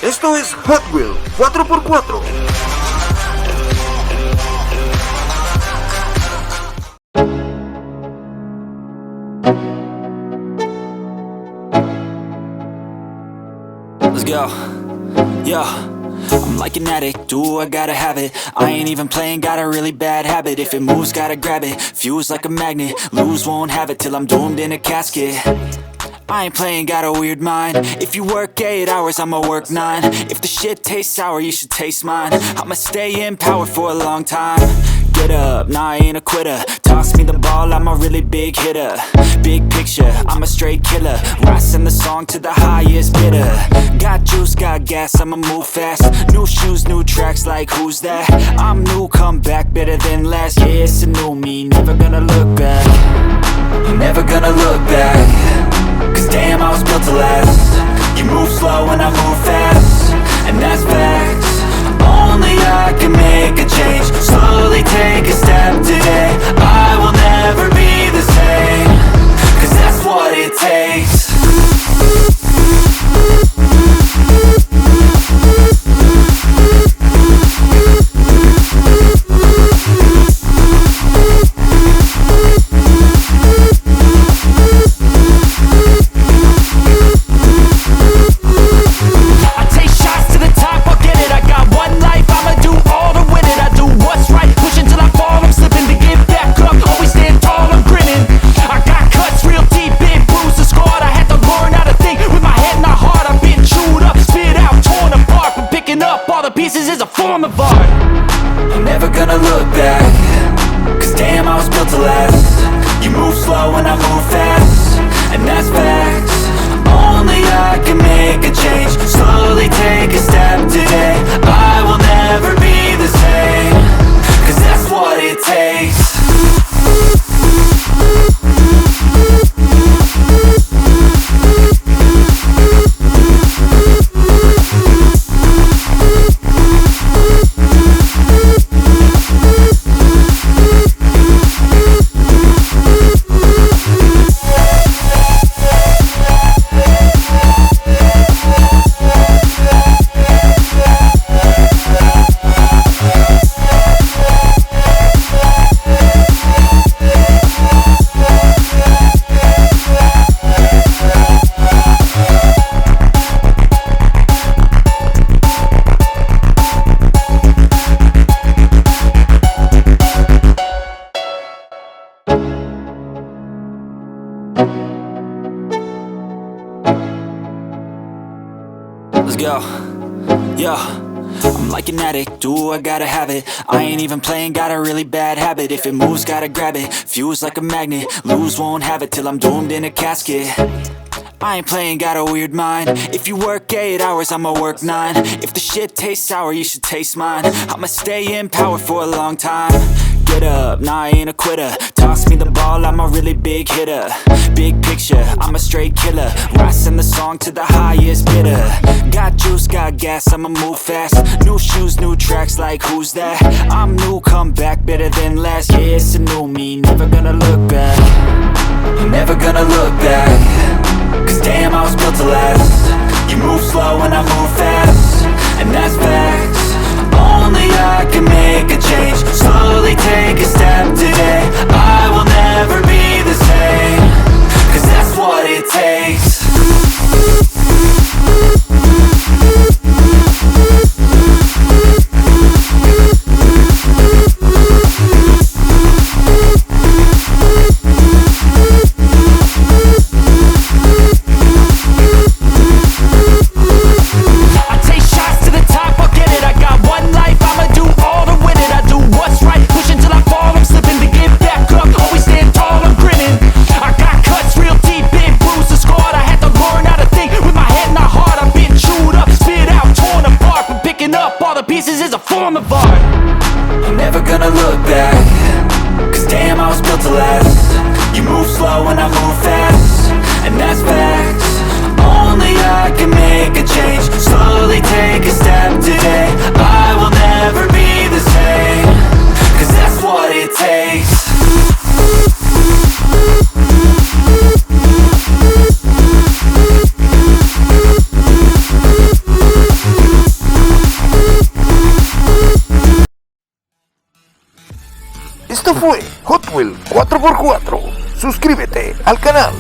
Esto es Hot Wheels 4x4. Let's go. Yo, I'm like an addict, do I gotta have it. I ain't even playing, got a really bad habit. If it moves, gotta grab it, fuse like a magnet. Lose, won't have it till I'm doomed in a casket. I ain't playing, got a weird mind. If you work 8 hours, I'ma work 9. If the shit tastes sour, you should taste mine. I'ma stay in power for a long time. Get up, nah, I ain't a quitter. Toss me the ball, I'm a really big hitter. Big picture, I'm a straight killer. Rising the song to the highest bidder. Got juice, got gas, I'ma move fast. New shoes, new tracks, like who's that? I'm new, come back, better than last. Yeah, it's a new me, never gonna look back. Never gonna look back. Cause damn, I was built to last. You move slow and I move fast, and that's facts. Only I can make a change. Slowly take a step today. I will never be the same. Cause that's what it takes. Pieces is a form of art. I'm never gonna look back. Cause damn, I was built to last. You move slow and I move fast, and that's facts. Only I can make a change. Slowly take a step today. I will never be the same. Cause that's what it takes. Let's go. Yo, I'm like an addict, do I gotta have it. I ain't even playing, got a really bad habit. If it moves, gotta grab it, fuse like a magnet. Lose, won't have it till I'm doomed in a casket. I ain't playing, got a weird mind. If you work 8 hours, I'ma work 9. If the shit tastes sour, you should taste mine. I'ma stay in power for a long time. Get up, nah, I ain't a quitter. Toss me the ball, I'm a really big hitter. Big picture, I'm a straight killer. Rising the song to the highest bidder. Got juice, got gas, I'ma move fast. New shoes, new tracks, like who's that? I'm new, come back, better than last. Yeah, it's a new me, never gonna look back. Never gonna look back. Cause damn, I was built to last. You move slow and I move fast, and that's facts. Only I can make a change. Slowly take a step today. I will never be the same. Cause that's what it takes. Push until I fall, I'm slipping to get back. fue Hot Wheels 4x4. Suscríbete al canal.